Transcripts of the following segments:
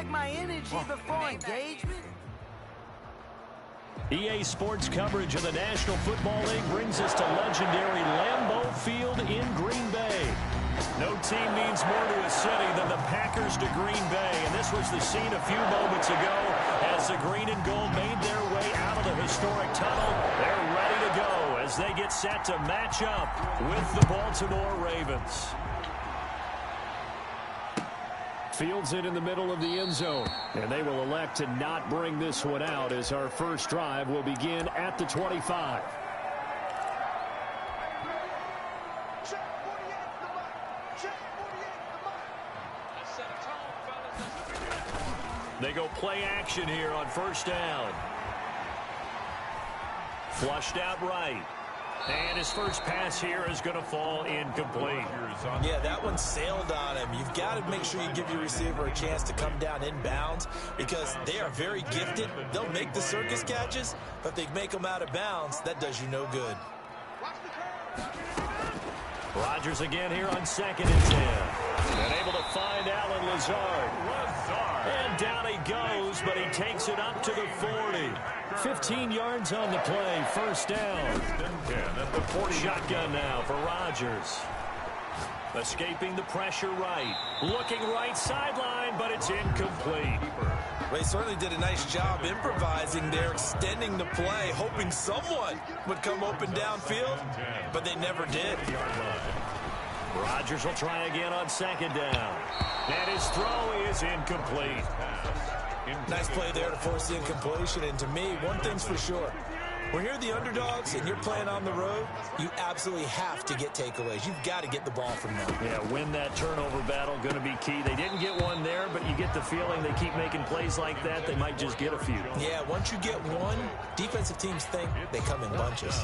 my energy before engagement. EA Sports coverage of the National Football League brings us to legendary Lambeau Field in Green Bay. No team means more to a city than the Packers to Green Bay, and this was the scene a few moments ago as the green and gold made their way out of the historic tunnel. They're ready to go as they get set to match up with the Baltimore Ravens. Fields it in the middle of the end zone, and they will elect to not bring this one out as our first drive will begin at the 25. They go play action here on first down. Flushed out right. And his first pass here is going to fall incomplete. Yeah, that one sailed on him. You've got to make sure you give your receiver a chance to come down inbounds because they are very gifted. They'll make the circus catches, but if they make them out of bounds, that does you no good. Rodgers again here on 2nd and 10. And able to find Allen Lazard. And down he goes, but he takes it up to the 40. 15 yards on the play, first down. Shotgun now for Rodgers. Escaping the pressure right. Looking right sideline, but it's incomplete. They certainly did a nice job improvising there, extending the play, hoping someone would come open downfield, but they never did. Rodgers will try again on 2nd down. And his throw is incomplete. Nice play there to force the incompletion. And to me, one thing's for sure. When you're the underdogs and you're playing on the road, you absolutely have to get takeaways. You've got to get the ball from them. Yeah, win that turnover battle, going to be key. They didn't get one there, but you get the feeling they keep making plays like that, they might just get a few. Yeah, once you get one, defensive teams think they come in bunches.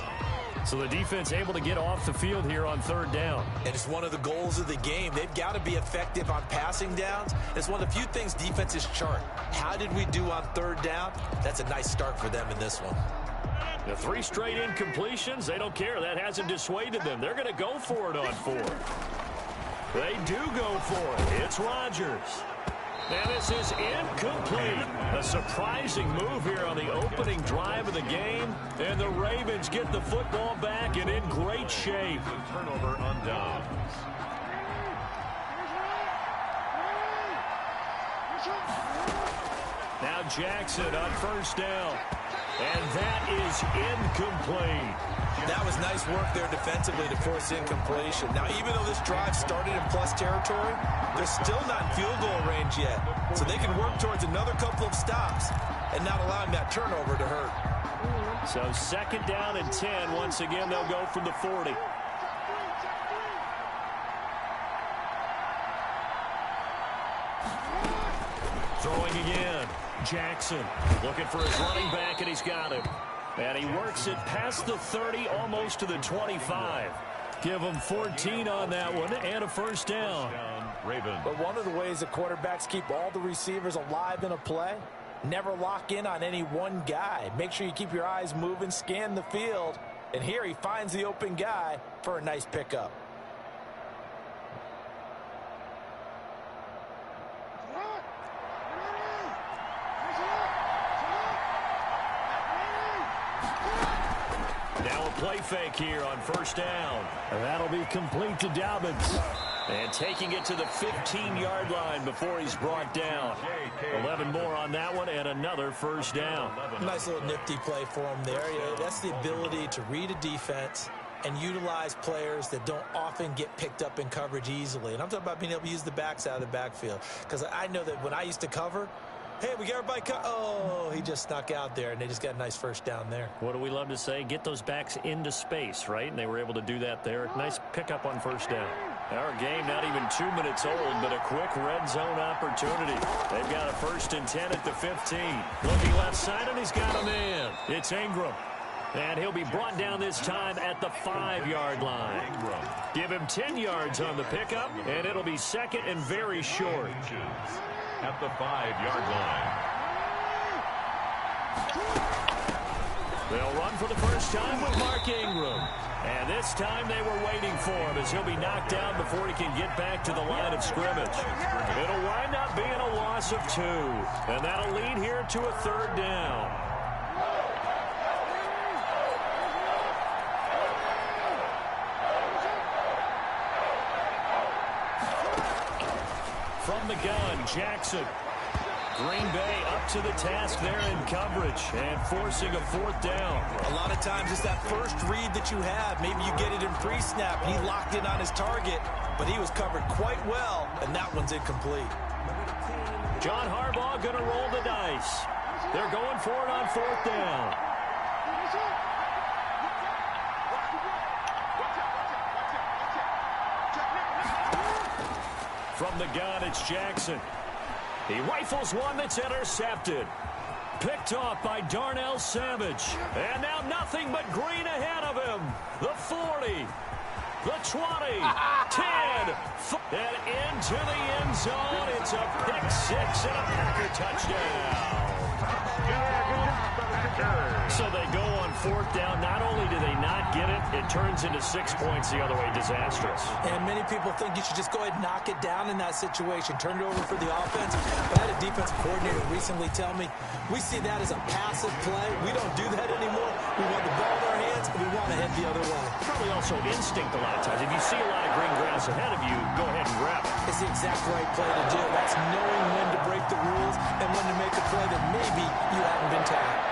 So the defense able to get off the field here on 3rd down. And it's one of the goals of the game. They've got to be effective on passing downs. It's one of the few things defenses chart. How did we do on 3rd down? That's a nice start for them in this one. The 3 straight incompletions, they don't care. That hasn't dissuaded them. They're going to go for it on 4th. They do go for it. It's Rodgers. And this is incomplete. A surprising move here on the opening drive of the game. And the Ravens get the football back and in great shape. Turnover on downs. Now Jackson on first down. And that is incomplete. That was nice work there defensively to force incompletion. Now, even though this drive started in plus territory, they're still not in field goal range yet. So they can work towards another couple of stops and not allowing that turnover to hurt. So 2nd down and 10. Once again, they'll go from the 40. Throwing again. Jackson looking for his running back, and he's got him. And he works it past the 30, almost to the 25. Give him 14 on that one, and a first down. But one of the ways that quarterbacks keep all the receivers alive in a play, never lock in on any one guy. Make sure you keep your eyes moving, scan the field. And here he finds the open guy for a nice pickup. Now a play fake here on first down. And that'll be complete to Dobbins. And taking it to the 15-yard line before he's brought down. 11 more on that one and another first down. Nice little nifty play for him there. Yeah, that's the ability to read a defense and utilize players that don't often get picked up in coverage easily. And I'm talking about being able to use the backs out of the backfield. Because I know that when I used to cover, hey, we got everybody oh, he just snuck out there, and they just got a nice first down there. What do we love to say? Get those backs into space, right? And they were able to do that there. Nice pickup on first down. Our game not even 2 minutes old, but a quick red zone opportunity. They've got a 1st and 10 at the 15. Looking left side, and he's got him in. It's Ingram. And he'll be brought down this time at the 5-yard line. Give him 10 yards on the pickup, and it'll be 2nd and very short. At the 5-yard line. They'll run for the first time with Mark Ingram. And this time they were waiting for him as he'll be knocked down before he can get back to the line of scrimmage. It'll wind up being a loss of 2. And that'll lead here to a 3rd down. From the gun, Jackson. Green Bay up to the task there in coverage and forcing a 4th down. A lot of times it's that first read that you have. Maybe you get it in pre-snap. He locked in on his target, but he was covered quite well, and that one's incomplete. John Harbaugh going to roll the dice. They're going for it on 4th down. From the gun, it's Jackson. He rifles one that's intercepted. Picked off by Darnell Savage. And now nothing but green ahead of him. The 40, the 20, 10, and into the end zone. It's a pick 6 and a Packer touchdown. So they go on 4th down. Not only do they not get it, it turns into 6 points the other way. Disastrous. And many people think you should just go ahead and knock it down in that situation. Turn it over for the offense. But I had a defensive coordinator recently tell me, we see that as a passive play. We don't do that anymore. We want the ball in our hands, and we want to head the other way. Probably also instinct a lot of times. If you see a lot of green grass ahead of you, go ahead and grab it. It's the exact right play to do. That's knowing when to break the rules and when to make a play that maybe you haven't been tagged.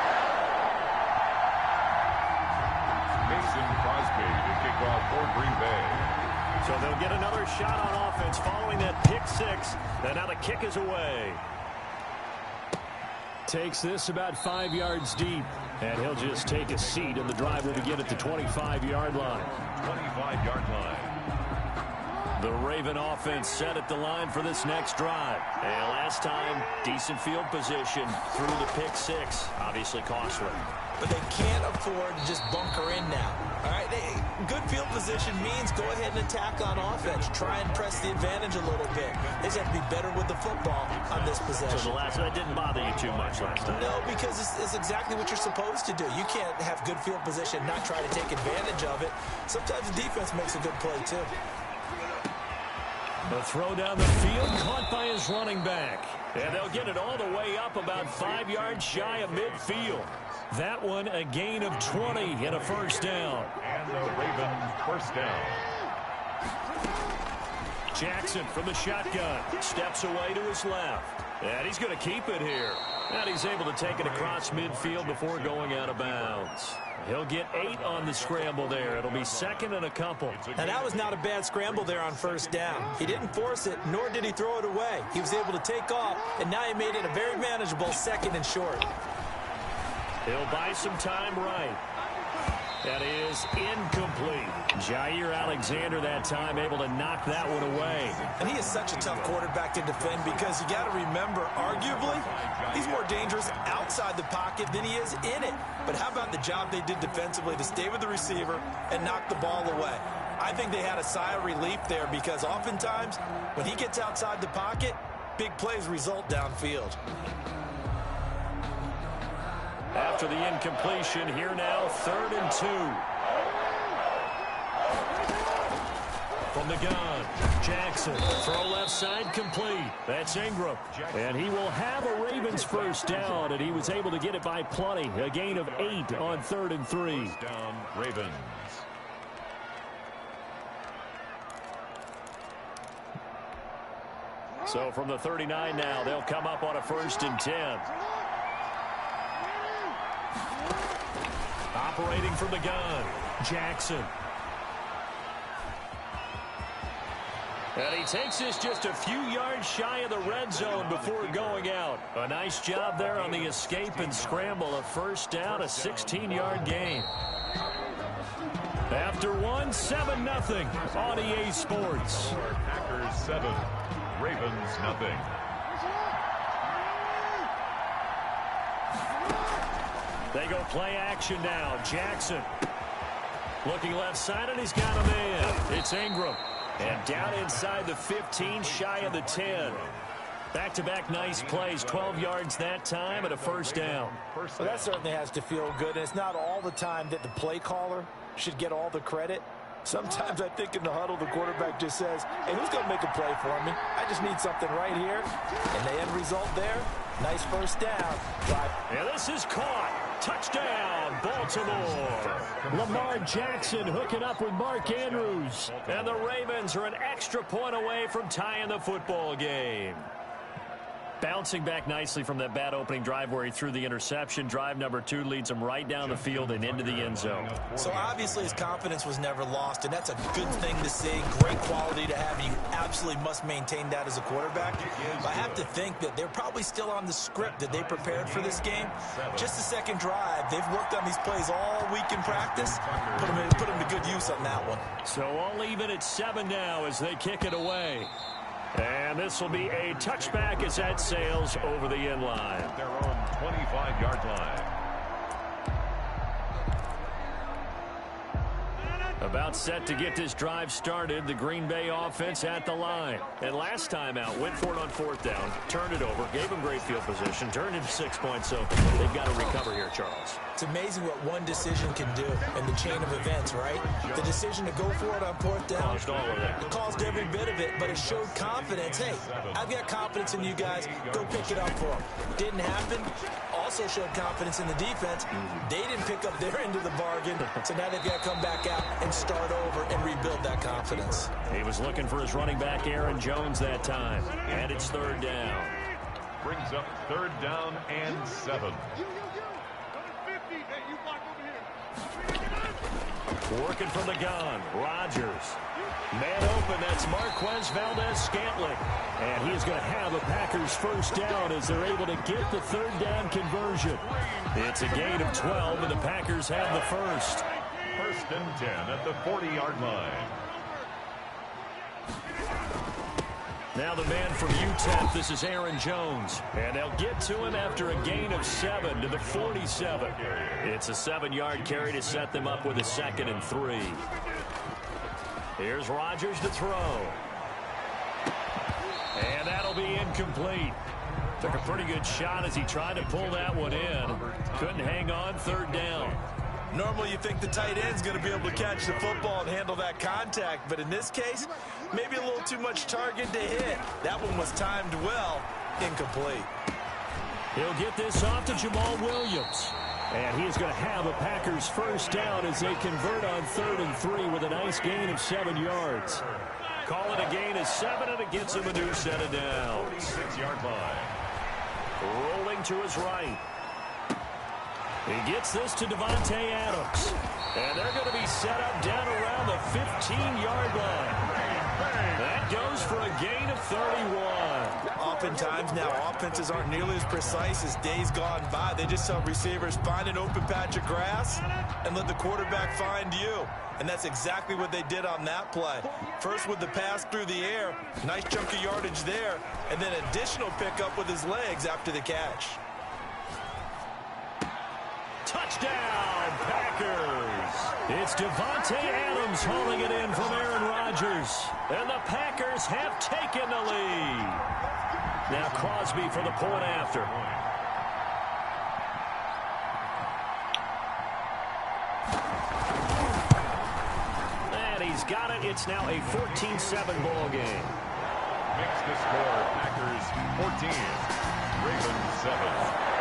Crosby to kick off for Green Bay. So they'll get another shot on offense following that pick 6. And now the kick is away. Takes this about 5 yards deep. And he'll just take a seat, and the drive will begin at the 25-yard line. 25-yard line. The Raven offense set at the line for this next drive. And last time, decent field position through the pick 6. Obviously costly. But they can't afford to just bunker in now. All right, good field position means go ahead and attack on offense. Try and press the advantage a little bit. They just have to be better with the football on this possession. So that didn't bother you too much last time? No, because it's exactly what you're supposed to do. You can't have good field position, not try to take advantage of it. Sometimes the defense makes a good play, too. The throw down the field, caught by his running back. And they'll get it all the way up about 5 yards shy of midfield. That one a gain of 20 and a 1st down. And the Ravens 1st down. Jackson from the shotgun. Steps away to his left. And he's going to keep it here. And he's able to take it across midfield before going out of bounds. He'll get 8 on the scramble there. It'll be 2nd and a couple. And that was not a bad scramble there on 1st down. He didn't force it, nor did he throw it away. He was able to take off, and now he made it a very manageable 2nd and short. He'll buy some time right. That is incomplete. Jair Alexander that time able to knock that one away. And he is such a tough quarterback to defend because you got to remember, arguably, he's more dangerous outside the pocket than he is in it. But how about the job they did defensively to stay with the receiver and knock the ball away? I think they had a sigh of relief there because oftentimes when he gets outside the pocket, big plays result downfield. After the incompletion, here now, 3rd and 2. From the gun, Jackson, throw left side complete. That's Ingram. And he will have a Ravens 1st down, and he was able to get it by plenty. A gain of 8 on 3rd and 3. 1st down, Ravens. So from the 39 now, they'll come up on a 1st and 10. Operating from the gun, Jackson. And he takes this just a few yards shy of the red zone before going out. A nice job there on the escape and scramble. A 1st down, a 16-yard gain. After 7-0 on EA Sports. Packers 7, Ravens 0. They go play action now. Jackson looking left side, and he's got a man. It's Ingram. And down inside the 15, shy of the 10. Back-to-back nice plays, 12 yards that time and a first down. Well, that certainly has to feel good. And it's not all the time that the play caller should get all the credit. Sometimes I think in the huddle, the quarterback just says, hey, who's going to make a play for me? I just need something right here. And the end result there, nice first down. And this is caught. Touchdown, Baltimore. Lamar Jackson hooking up with Mark Andrews. And the Ravens are an extra point away from tying the football game. Bouncing back nicely from that bad opening drive where he threw the interception. Drive number 2 leads him right down the field and into the end zone. So obviously his confidence was never lost, and that's a good thing to see. Great quality to have. You absolutely must maintain that as a quarterback. But I have to think that they're probably still on the script that they prepared for this game. Just the second drive. They've worked on these plays all week in practice. Put them to good use on that one. So all even at 7 now as they kick it away. And this will be a touchback as that sails over the end line. Their own 25-yard line. About set to get this drive started, the Green Bay offense at the line. And last time out, went for it on 4th down, turned it over, gave them great field position, turned into 6 points, so they've got to recover here, Charles. It's amazing what one decision can do in the chain of events, right? The decision to go for it on 4th down. Caused all of that. It caused every bit of it, but it showed confidence. Hey, I've got confidence in you guys. Go pick it up for them. Didn't happen. Also showed confidence in the defense. They didn't pick up their end of the bargain, so now they've got to come back out and start over and rebuild that confidence. He was looking for his running back, Aaron Jones, that time. And it's 3rd down. Brings up 3rd down and 7. Working from the gun, Rodgers. Man open, that's Marquez Valdez-Scantling. And he is going to have a Packers first down as they're able to get the 3rd down conversion. It's a gain of 12, and the Packers have the first. 1st and 10 at the 40-yard line. Now the man from UTEP, this is Aaron Jones. And they'll get to him after a gain of 7 to the 47. It's a 7-yard carry to set them up with a 2nd and 3. Here's Rodgers to throw. And that'll be incomplete. Took a pretty good shot as he tried to pull that one in. Couldn't hang on, 3rd down. Normally you think the tight end's going to be able to catch the football and handle that contact, but in this case, maybe a little too much target to hit. That one was timed well, incomplete. He'll get this off to Jamal Williams. And he is going to have a Packers first down as they convert on 3rd and 3 with a nice gain of 7 yards. Call it a gain of 7, and it gets him a new set of downs. 46-yard line. Rolling to his right. He gets this to Davante Adams. And they're going to be set up down around the 15-yard line. That goes for a gain of 31. Oftentimes now, offenses aren't nearly as precise as days gone by. They just tell receivers, find an open patch of grass and let the quarterback find you. And that's exactly what they did on that play. First with the pass through the air, nice chunk of yardage there, and then additional pickup with his legs after the catch. Touchdown, Packers. It's Davante Adams hauling it in from Aaron Rodgers. And the Packers have taken the lead. Now Crosby for the point after. And he's got it. It's now a 14-7 ball game. Makes the score Packers 14, Ravens 7.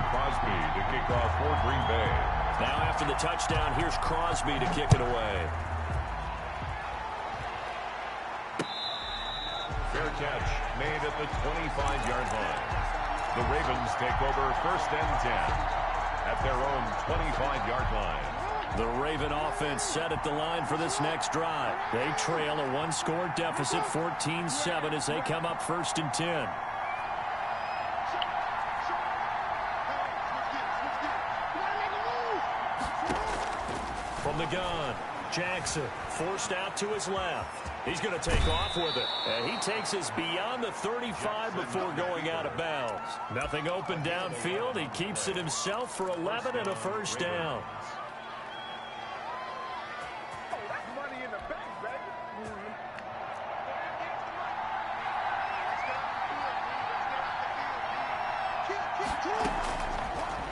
Crosby to kick off for Green Bay. Now after the touchdown, here's Crosby to kick it away. Fair catch made at the 25-yard line. The Ravens take over 1st and 10 at their own 25-yard line. The Raven offense set at the line for this next drive. They trail a one-score deficit, 14-7, as they come up 1st and 10. From the gun, Jackson forced out to his left. He's going to take off with it. And he takes us beyond the 35 before going out of bounds. Nothing open downfield. He keeps it himself for 11 and a first down.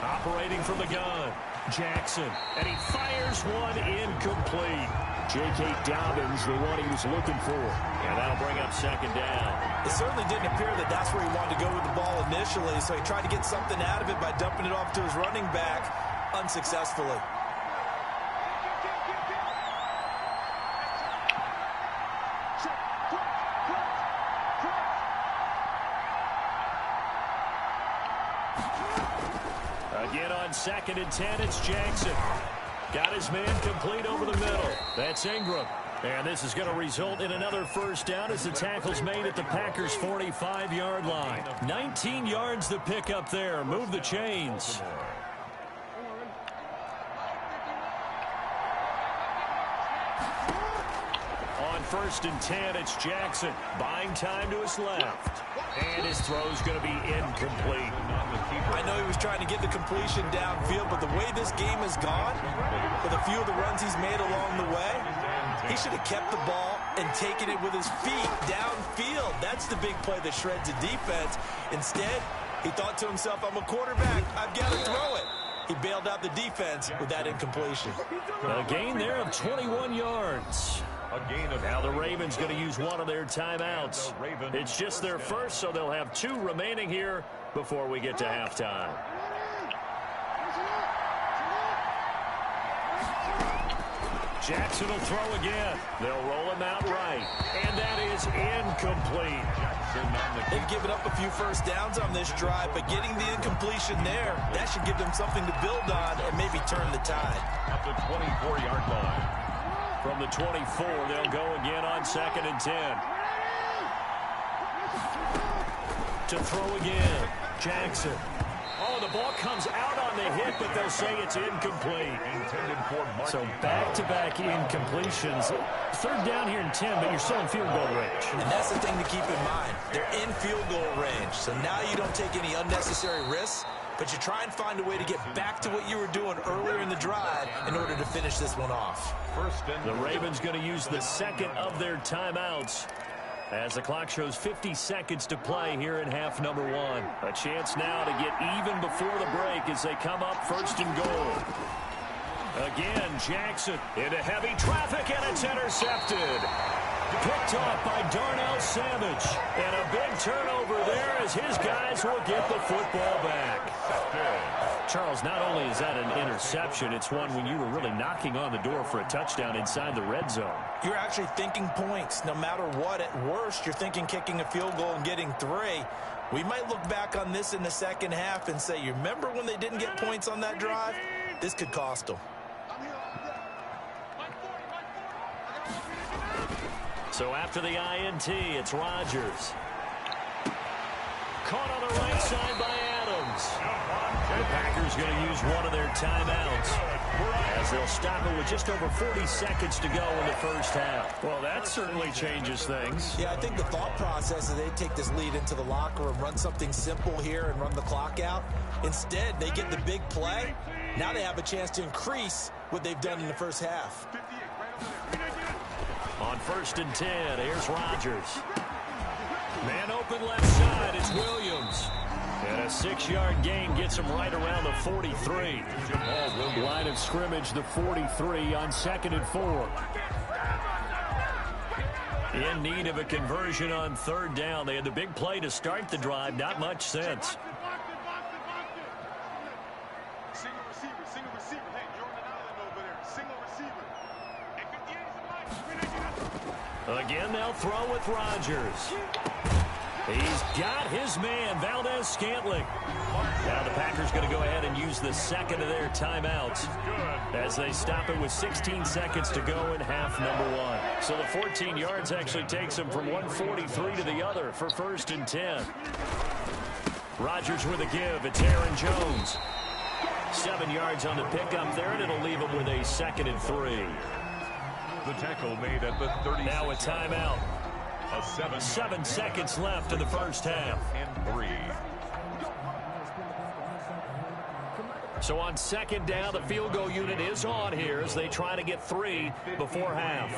Operating from the gun, Jackson, and he fires one incomplete. J.K. Dobbins, the one he was looking for. And that'll bring up second down. It certainly didn't appear that that's where he wanted to go with the ball initially, so he tried to get something out of it by dumping it off to his running back unsuccessfully. Again on 2nd and 10, it's Jackson. Got his man complete over the middle. That's Ingram. And this is going to result in another first down as the tackle's made at the Packers' 45-yard line. 19 yards to pick up there. Move the chains. On 1st and 10, it's Jackson. Buying time to his left. And his throw's going to be incomplete. I know he was trying to get the completion downfield, but the way this game has gone, with a few of the runs he's made along the way, he should have kept the ball and taken it with his feet downfield. That's the big play that shreds a defense. Instead, he thought to himself, I'm a quarterback. I've got to throw it. He bailed out the defense with that incompletion. A gain there of 21 yards. Now the Ravens going to use one of their timeouts. It's just their first, so they'll have 2 remaining here before we get to halftime. Jackson will throw again. They'll roll him out right. And that is incomplete. They've given up a few first downs on this drive, but getting the incompletion there, that should give them something to build on and maybe turn the tide. At the 24-yard line. From the 24, they'll go again on 2nd and 10. To throw again, Jackson. Oh, the ball comes out on the hit, but they'll say it's incomplete. So back-to-back incompletions. 3rd down here and 10, but you're still in field goal range. And that's the thing to keep in mind. They're in field goal range, so now you don't take any unnecessary risks, but you try and find a way to get back to what you were doing earlier in the drive in order to finish this one off. The Ravens going to use the second of their timeouts as the clock shows 50 seconds to play here in half number 1. A chance now to get even before the break as they come up 1st and goal. Again, Jackson into heavy traffic, and it's intercepted. Picked off by Darnell Savage. And a big turnover there as his guys will get the football back. Charles, not only is that an interception, it's one when you were really knocking on the door for a touchdown inside the red zone. You're actually thinking points. No matter what, at worst, you're thinking kicking a field goal and getting 3. We might look back on this in the second half and say, you remember when they didn't get points on that drive? This could cost them. So after the INT, it's Rodgers. Caught on the right side by Adams. The Packers going to use one of their timeouts as they'll stop it with just over 40 seconds to go in the first half. Well, that certainly changes things. Yeah, I think the thought process is they take this lead into the locker room, run something simple here and run the clock out. Instead, they get the big play. Now they have a chance to increase what they've done in the first half. On 1st and 10, here's Rodgers. Man open left side, it's Williams. And a 6-yard gain gets him right around the 43. Line of scrimmage, the 43 on 2nd and 4. In need of a conversion on 3rd down. They had the big play to start the drive, not much since. Again, they'll throw with Rodgers. He's got his man, Valdez-Scantling. Now the Packers going to go ahead and use the second of their timeouts as they stop it with 16 seconds to go in half number 1. So the 14 yards actually takes them from 143 to the other for 1st and 10. Rodgers with a give. It's Aaron Jones. 7 yards on the pickup there, and it'll leave them with a 2nd and 3. The tackle made at the 30. Now a timeout. 7 seconds left in the first half. And 3. So on second down, the field goal unit is on here as they try to get 3 before half.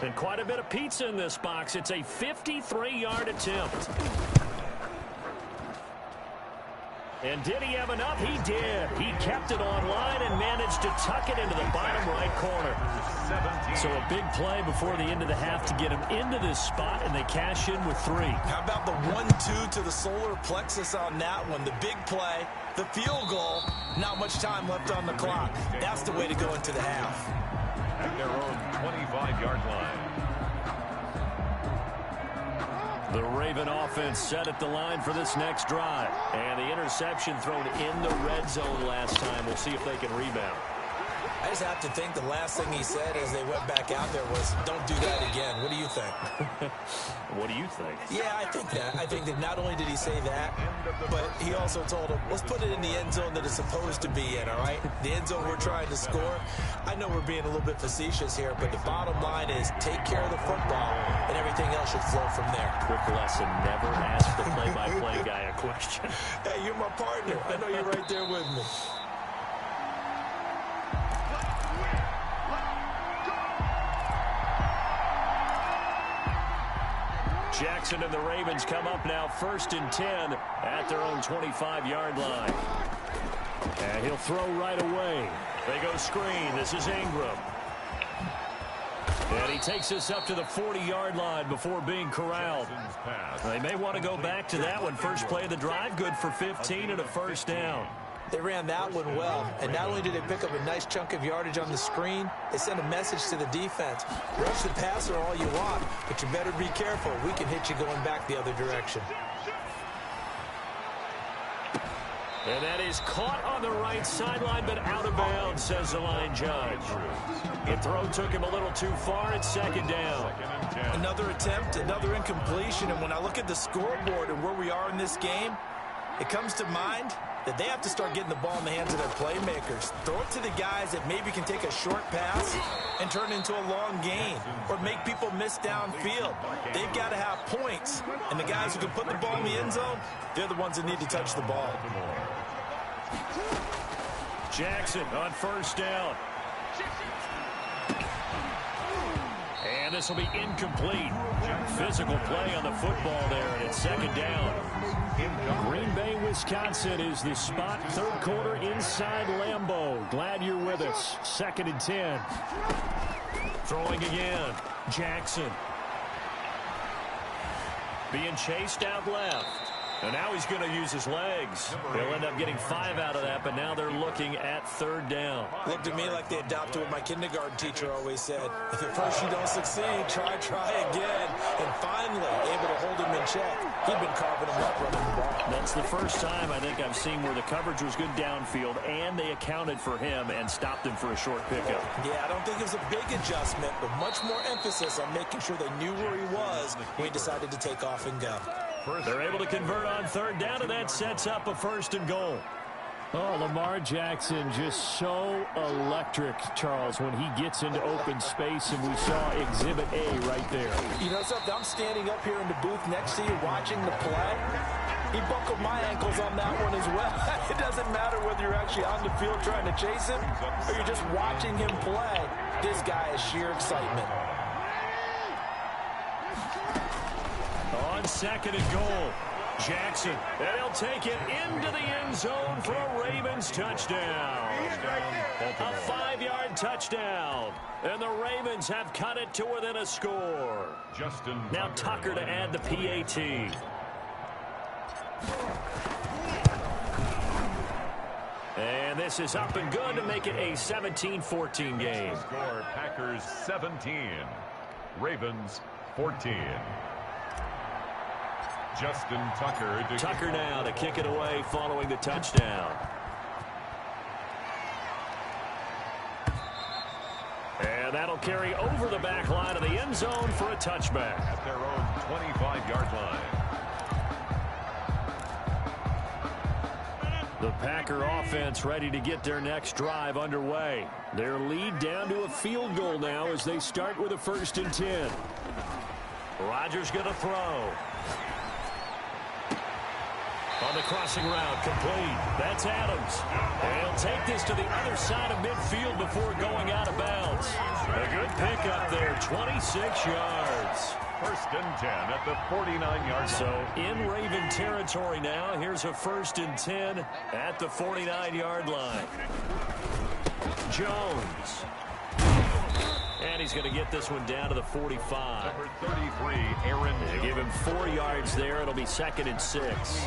And quite a bit of pizza in this box. It's a 53-yard attempt. And did he have enough? He did. He kept it online and managed to tuck it into the bottom right corner. So a big play before the end of the half to get him into this spot, and they cash in with 3. How about the 1-2 to the solar plexus on that one? The big play, the field goal, not much time left on the clock. That's the way to go into the half. At their own 25-yard line. The Raven offense set at the line for this next drive. And the interception thrown in the red zone last time. We'll see if they can rebound. I just have to think the last thing he said as they went back out there was, don't do that again. What do you think? What do you think? Yeah, I think that. I think that not only did he say that, but he also told him, let's put it in the end zone that it's supposed to be in, all right? The end zone we're trying to score. I know we're being a little bit facetious here, but the bottom line is take care of the football, and everything else should flow from there. Quick lesson, never ask the play-by-play guy a question. Hey, you're my partner. I know you're right there with me. Jackson and the Ravens come up now 1st and 10 at their own 25-yard line. And he'll throw right away. They go screen. This is Ingram. And he takes this up to the 40-yard line before being corralled. They may want to go back to that one. First play of the drive, good for 15 and a first down. They ran that one well, and not only did they pick up a nice chunk of yardage on the screen, they sent a message to the defense. Rush the passer all you want, but you better be careful. We can hit you going back the other direction. And that is caught on the right sideline, but out of bounds, says the line judge. The throw took him a little too far. It's 2nd down. Another attempt, another incompletion, and when I look at the scoreboard and where we are in this game, it comes to mind that they have to start getting the ball in the hands of their playmakers. Throw it to the guys that maybe can take a short pass and turn it into a long gain or make people miss downfield. They've got to have points, and the guys who can put the ball in the end zone, they're the ones that need to touch the ball. Jackson on 1st down. And this will be incomplete. Physical play on the football there, and it's 2nd down. Green Bay, Wisconsin is the spot. 3rd quarter inside Lambeau. Glad you're with us. 2nd and 10. Throwing again. Jackson. Being chased out left. And now he's going to use his legs. He'll end up getting 5 out of that, but now they're looking at 3rd down. Looked to me like they adopted what my kindergarten teacher always said. If at first you don't succeed, try again. And finally, able to hold him in check. He'd been carving him up running the ball. That's the first time I think I've seen where the coverage was good downfield, and they accounted for him and stopped him for a short pickup. Yeah, I don't think it was a big adjustment, but much more emphasis on making sure they knew where he was when he decided to take off and go. They're able to convert on 3rd down, and that sets up a 1st and goal. Oh, Lamar Jackson just so electric, Charles, when he gets into open space, and we saw Exhibit A right there. You know something? I'm standing up here in the booth next to you watching the play. He buckled my ankles on that one as well. It doesn't matter whether you're actually on the field trying to chase him or you're just watching him play. This guy is sheer excitement. On 2nd and goal, Jackson. And he'll take it into the end zone for a Ravens touchdown. A 5-yard touchdown. And the Ravens have cut it to within a score. Now Tucker to add the PAT. And this is up and good to make it a 17-14 game. Score Packers 17, Ravens 14. Justin Tucker. Tucker now to kick it away following the touchdown. And that'll carry over the back line of the end zone for a touchback. At their own 25-yard line. The Packer offense ready to get their next drive underway. Their lead down to a field goal now as they start with a 1st and 10. Rodgers going to throw. On the crossing route, complete. That's Adams. And he'll take this to the other side of midfield before going out of bounds. A good pickup there, 26 yards. 1st and 10 at the 49-yard line. So in Raven territory now, here's a 1st and 10 at the 49-yard line. Jones. And he's going to get this one down to the 45. Number 33, Aaron. They give him 4 yards there. It'll be 2nd and 6.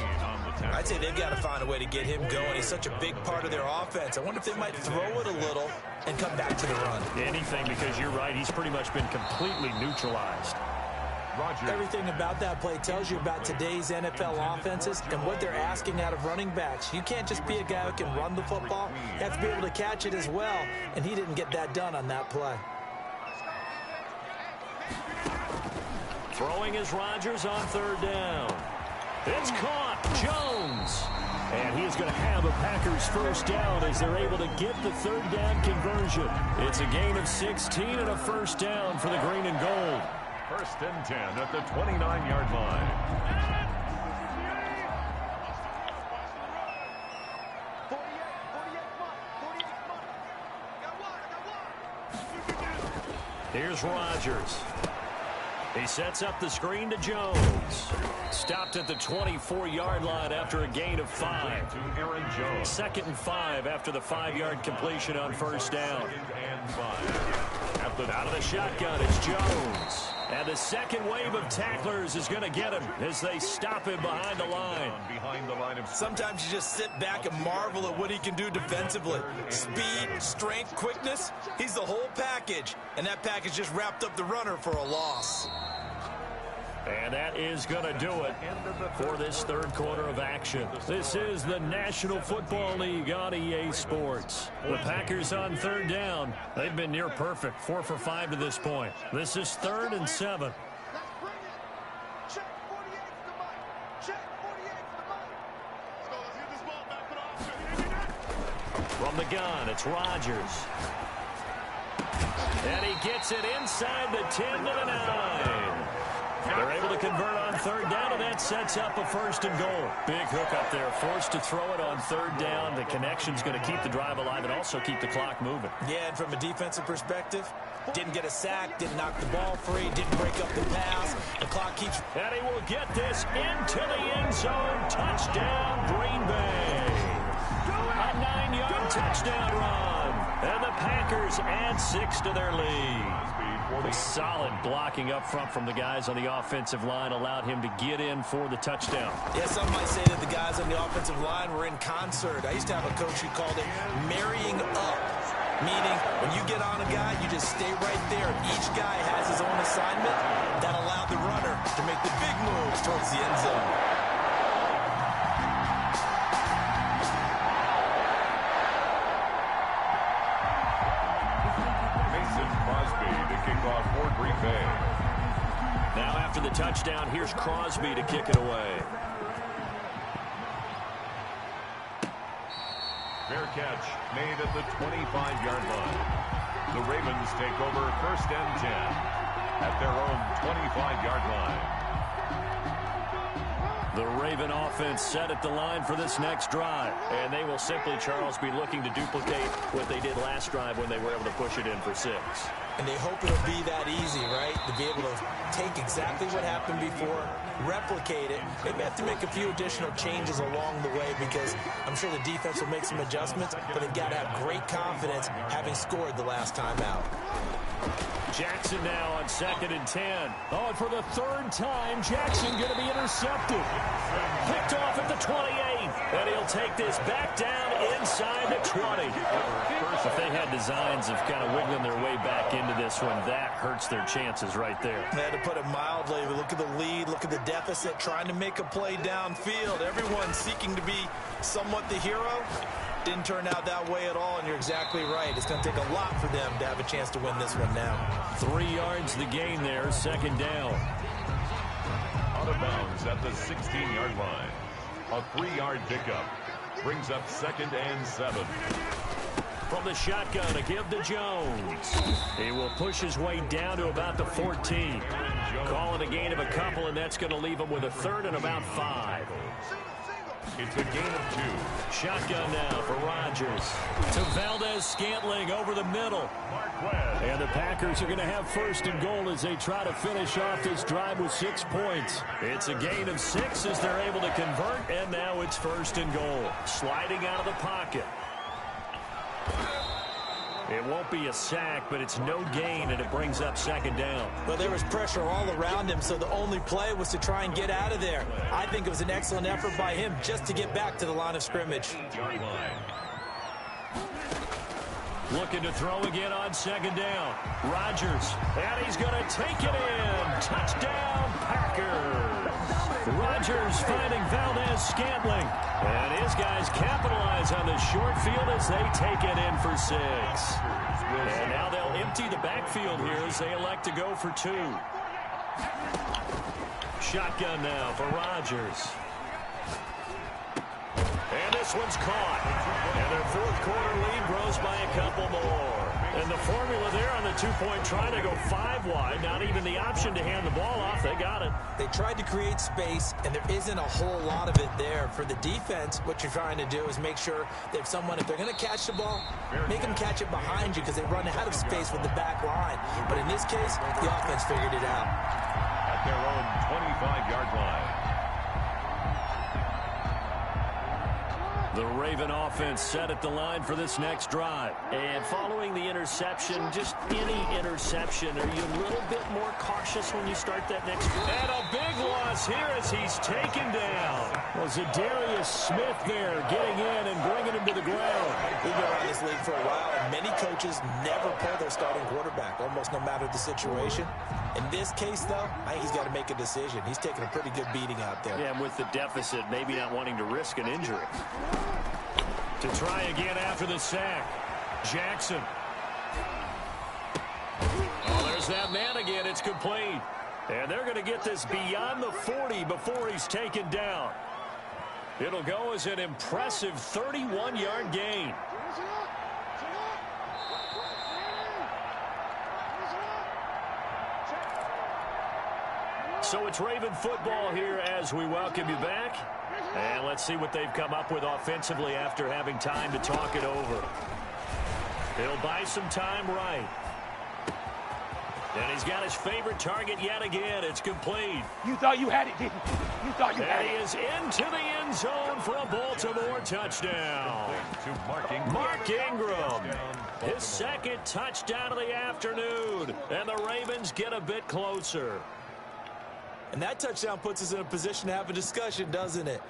I'd say they've got to find a way to get him going. He's such a big part of their offense. I wonder if they might throw it a little and come back to the run. Anything, because you're right. He's pretty much been completely neutralized. Rodgers. Everything about that play tells you about today's NFL offenses and what they're asking out of running backs. You can't just be a guy who can run the football. You have to be able to catch it as well, and he didn't get that done on that play. Throwing is Rodgers on 3rd down. It's caught. Jones. And he is going to have a Packers 1st down as they're able to get the 3rd down conversion. It's a gain of 16 and a 1st down for the green and gold. 1st and 10 at the 29-yard line. Here's Rodgers. He sets up the screen to Jones. Stopped at the 24-yard line after a gain of 5. To Aaron Jones. 2nd and 5 after the 5-yard completion on 1st down. 2nd and 5. Out of the shotgun, it's Jones. And the second wave of tacklers is going to get him as they stop him behind the line. Sometimes you just sit back and marvel at what he can do defensively. Speed, strength, quickness, he's the whole package. And that package just wrapped up the runner for a loss. And that is going to do it for this 3rd quarter of action. This is the National Football League on EA Sports. The Packers on 3rd down. They've been near perfect, 4 for 5 to this point. This is 3rd and 7. From the gun, it's Rodgers. And he gets it inside the 10 to the 9. They're able to convert on 3rd down, and that sets up a 1st and goal. Big hook up there, forced to throw it on 3rd down. The connection's going to keep the drive alive and also keep the clock moving. Yeah, and from a defensive perspective, didn't get a sack, didn't knock the ball free, didn't break up the pass. The clock keeps... And he will get this into the end zone. Touchdown, Green Bay. A 9-yard touchdown run. And the Packers add 6 to their lead. Solid blocking up front from the guys on the offensive line allowed him to get in for the touchdown. Yeah, some might say that the guys on the offensive line were in concert. I used to have a coach who called it marrying up, meaning when you get on a guy, you just stay right there. Each guy has his own assignment that allowed the runner to make the big moves towards the end zone. Now after the touchdown, here's Crosby to kick it away. Fair catch made at the 25-yard line. The Ravens take over 1st and 10 at their own 25-yard line. The Raven offense set at the line for this next drive. And they will simply, Charles, be looking to duplicate what they did last drive when they were able to push it in for 6. And they hope it'll be that easy, right? To be able to take exactly what happened before, replicate it. Maybe have to make a few additional changes along the way because I'm sure the defense will make some adjustments, but they've got to have great confidence having scored the last time out. Jackson now on 2nd and 10. Oh, and for the 3rd time, Jackson going to be intercepted. Picked off at the 28. And he'll take this back down inside the 20. If they had designs of kind of wiggling their way back into this one, that hurts their chances right there. I had to put it mildly. Look at the lead, look at the deficit, trying to make a play downfield. Everyone seeking to be somewhat the hero. Didn't turn out that way at all, and you're exactly right. It's going to take a lot for them to have a chance to win this one now. 3 yards the gain there, 2nd down. Out of bounds at the 16-yard line. A 3-yard pickup. Brings up 2nd and 7. From the shotgun, a give to Jones. He will push his way down to about the 14. Calling a gain of a couple, and that's going to leave him with a 3rd and about 5. It's a gain of 2. Shotgun now for Rodgers. To Valdez-Scantling over the middle. And the Packers are going to have 1st and goal as they try to finish off this drive with 6 points. It's a gain of 6 as they're able to convert, and now it's 1st and goal. Sliding out of the pocket. It won't be a sack, but it's no gain, and it brings up 2nd down. Well, there was pressure all around him, so the only play was to try and get out of there. I think it was an excellent effort by him just to get back to the line of scrimmage. Looking to throw again on 2nd down. Rodgers, and he's going to take it in. Touchdown, Packers. Rodgers finding Valdez-Scantling. And his guys capitalize on the short field as they take it in for 6. And now they'll empty the backfield here as they elect to go for 2. Shotgun now for Rodgers. And this one's caught. And their 4th quarter lead grows by a couple more. And the formula there on the 2-point try to go 5 wide. Not even the option to hand the ball off. They got it. They tried to create space, and there isn't a whole lot of it there. For the defense, what you're trying to do is make sure that if they're going to catch the ball, make them catch it behind you because they run out of space with the back line. But in this case, the offense figured it out. At their own 25-yard line. The Raven offense set at the line for this next drive. And following the interception, just any interception, are you a little bit more cautious when you start that next drive? And a big loss here as he's taken down. Well, Zadarius Smith there getting in and bringing him to the ground. We've been around this league for a while, and many coaches never pull their starting quarterback, almost no matter the situation. In this case, though, I think he's got to make a decision. He's taking a pretty good beating out there. Yeah, and with the deficit, maybe not wanting to risk an injury. To try again after the sack. Jackson. Oh, there's that man again. It's complete. And they're going to get this beyond the 40 before he's taken down. It'll go as an impressive 31-yard gain. So it's Raven football here as we welcome you back. And let's see what they've come up with offensively after having time to talk it over. He'll buy some time right. And he's got his favorite target yet again. It's complete. You thought you had it, didn't you? You thought you had it. And he is into the end zone for a Baltimore touchdown. Mark Ingram, his 2nd touchdown of the afternoon. And the Ravens get a bit closer. And that touchdown puts us in a position to have a discussion, doesn't it?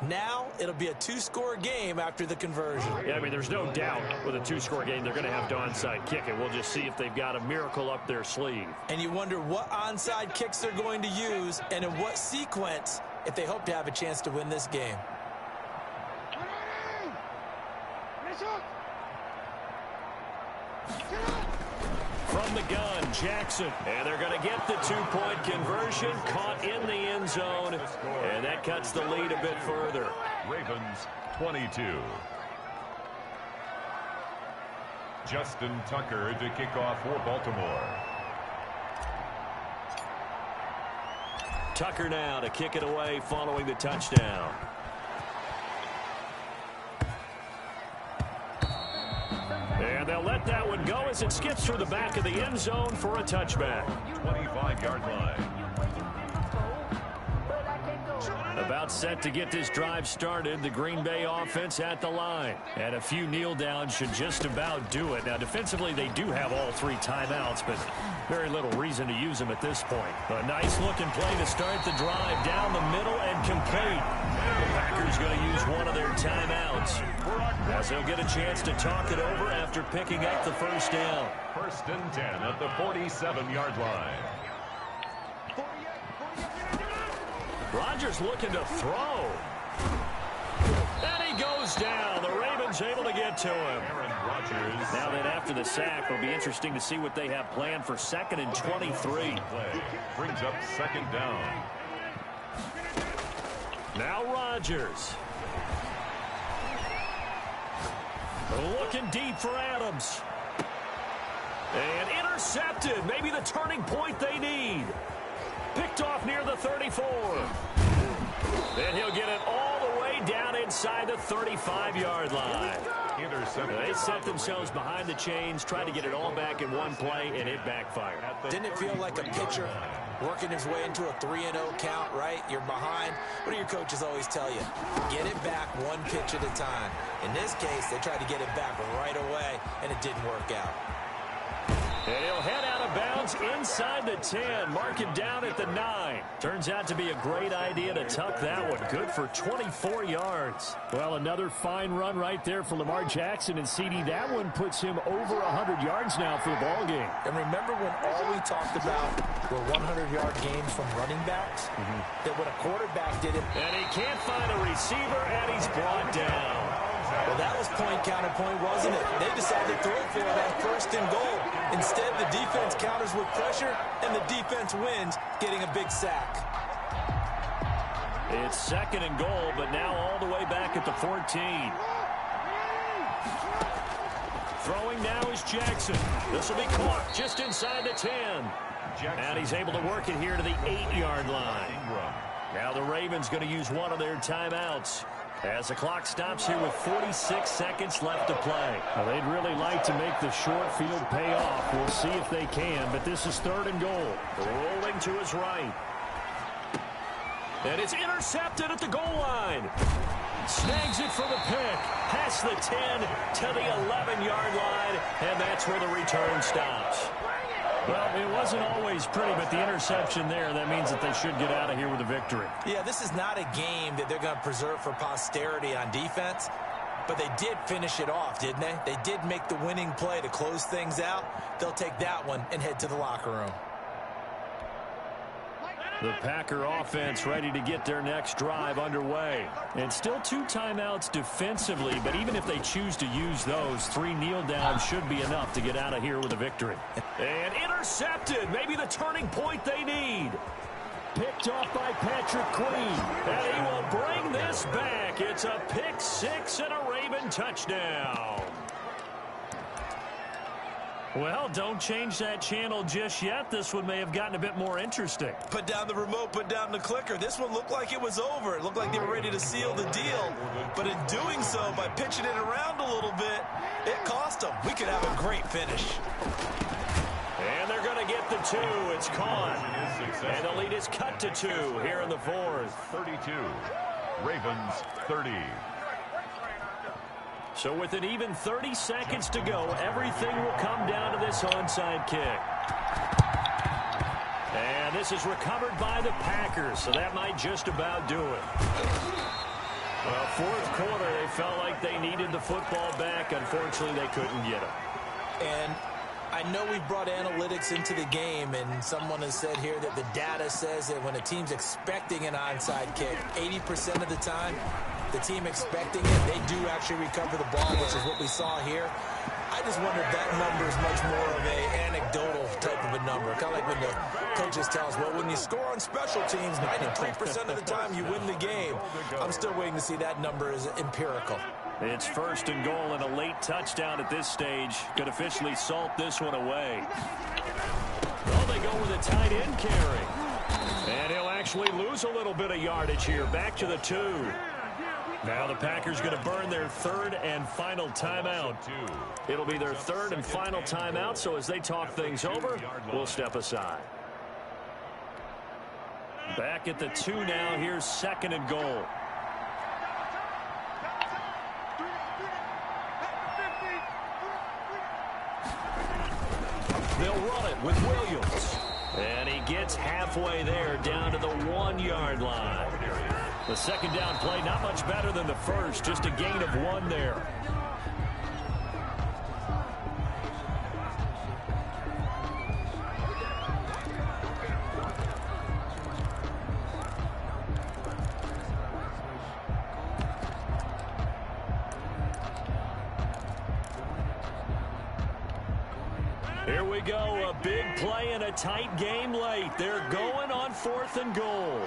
Now it'll be a 2-score game after the conversion. Yeah, I mean, there's no doubt with a 2-score game they're going to have to onside kick it. We'll just see if they've got a miracle up their sleeve. And you wonder what onside kicks they're going to use and in what sequence if they hope to have a chance to win this game. From the gun, Jackson. And they're going to get the 2-point conversion, caught in the end zone. And that cuts the lead a bit further. Ravens 22. Justin Tucker to kick off for Baltimore. Tucker now to kick it away following the touchdown. And they'll let that one go as it skips through the back of the end zone for a touchback. 25-yard line. About set to get this drive started. The Green Bay offense at the line. And a few kneel downs should just about do it. Now, defensively, they do have all 3 timeouts, but very little reason to use them at this point. A nice-looking play to start the drive down the middle and complete. The Packers going to use one of their timeouts as they'll get a chance to talk it over after picking up the first down. 1st and 10 at the 47-yard line. Rodgers looking to throw. And he goes down. The Ravens able to get to him. Now then after the sack, it'll be interesting to see what they have planned for 2nd and 23. Brings up 2nd down. Now Rodgers. Looking deep for Adams. And intercepted. Maybe the turning point they need. Picked off near the 34. And he'll get it all the way down inside the 35-yard line. They set themselves behind the chains, tried to get it all back in one play, and it backfired. Didn't it feel like a pitcher working his way into a 3-0 count, right? You're behind. What do your coaches always tell you? Get it back one pitch at a time. In this case, they tried to get it back right away, and it didn't work out. And he'll head out of bounds inside the 10, mark it down at the 9. Turns out to be a great idea to tuck that one. Good for 24 yards. Well, another fine run right there for Lamar Jackson, and CD, that one puts him over 100 yards now for the ball game. And remember when all we talked about were 100-yard games from running backs? That when a quarterback did it. And he can't find a receiver, and he's brought down. Well, that was point-counterpoint, wasn't it? They decided to throw for it on 1st and goal. Instead, the defense counters with pressure, and the defense wins, getting a big sack. It's 2nd and goal, but now all the way back at the 14. Throwing now is Jackson. This will be caught just inside the 10. And he's able to work it here to the 8-yard line. Now the Ravens going to use one of their timeouts, as the clock stops here with 46 seconds left to play. Well, they'd really like to make the short field pay off. We'll see if they can, but this is 3rd and goal. Rolling to his right. And it's intercepted at the goal line. Snags it for the pick. Past the 10 to the 11-yard line, and that's where the return stops. Well, it wasn't always pretty, but the interception there, that means that they should get out of here with a victory. Yeah, this is not a game that they're going to preserve for posterity on defense, but they did finish it off, didn't they? They did make the winning play to close things out. They'll take that one and head to the locker room. The Packer offense ready to get their next drive underway. And still 2 timeouts defensively, but even if they choose to use those, 3 kneel downs should be enough to get out of here with a victory. And intercepted. Maybe the turning point they need. Picked off by Patrick Queen. And he will bring this back. It's a pick 6 and a Raven touchdown. Well, don't change that channel just yet. This one may have gotten a bit more interesting. Put down the remote, put down the clicker. This one looked like it was over. It looked like they were ready to seal the deal. But in doing so, by pitching it around a little bit, it cost them. We could have a great finish. And they're going to get the 2. It's caught. And the lead is cut to 2 here in the 4th. 32. Ravens 30. So with an even 30 seconds to go, everything will come down to this onside kick. And this is recovered by the Packers, so that might just about do it. Well, 4th quarter, they felt like they needed the football back. Unfortunately, they couldn't get it. And I know we've brought analytics into the game, and someone has said here that the data says that when a team's expecting an onside kick, 80% of the time, the team expecting it, they do actually recover the ball, which is what we saw here. I just wonder if that number is much more of an anecdotal type of a number. Kind of like when the coaches tell us, well, when you score on special teams, 93% of the time you win the game. I'm still waiting to see that number is empirical. It's 1st and goal and a late touchdown at this stage. Could officially salt this one away. Well, they go with a tight end carry. And he'll actually lose a little bit of yardage here. Back to the 2. Now the Packers going to burn their 3rd and final timeout. It'll be their 3rd and final timeout, so as they talk things over, we'll step aside. Back at the 2 now. Here's 2nd and goal. They'll run it with Williams. And he gets halfway there, down to the 1-yard line. The 2nd down play, not much better than the first, just a gain of 1 there. Here we go, a big play in a tight game late. They're going on 4th and goal.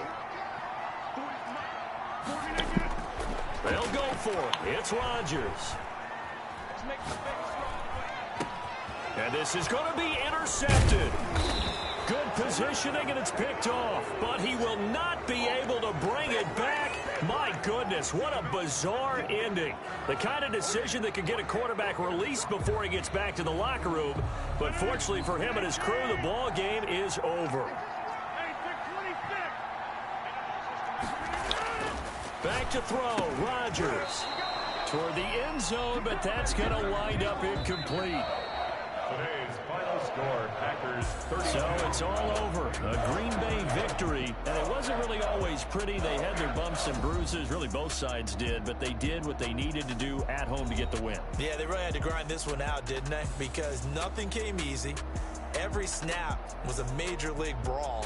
They'll go for it. It's Rodgers. And this is going to be intercepted. Good positioning, and it's picked off. But he will not be able to bring it back. My goodness, what a bizarre ending. The kind of decision that could get a quarterback released before he gets back to the locker room. But fortunately for him and his crew, the ball game is over. Back to throw, Rodgers. Toward the end zone, but that's going to wind up incomplete. Today's final score, Packers 30. So it's all over. A Green Bay victory. And it wasn't really always pretty. They had their bumps and bruises. Really, both sides did. But they did what they needed to do at home to get the win. Yeah, they really had to grind this one out, didn't they? Because nothing came easy. Every snap was a major league brawl.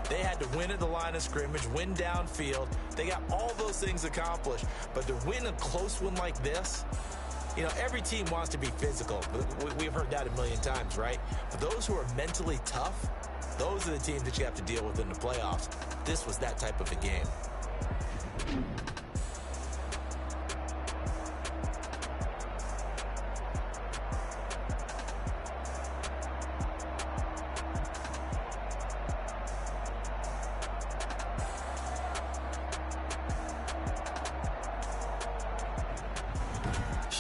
They had to win at the line of scrimmage, win downfield. They got all those things accomplished. But to win a close one like this, you know, every team wants to be physical. We've heard that a million times, right? But those who are mentally tough, those are the teams that you have to deal with in the playoffs. This was that type of a game.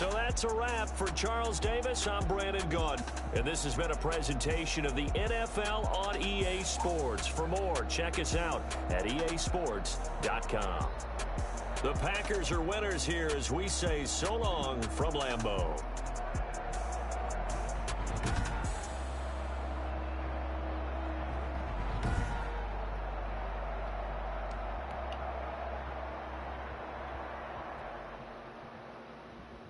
So that's a wrap. For Charles Davis, I'm Brandon Gunn. And this has been a presentation of the NFL on EA Sports. For more, check us out at easports.com. The Packers are winners here as we say so long from Lambeau.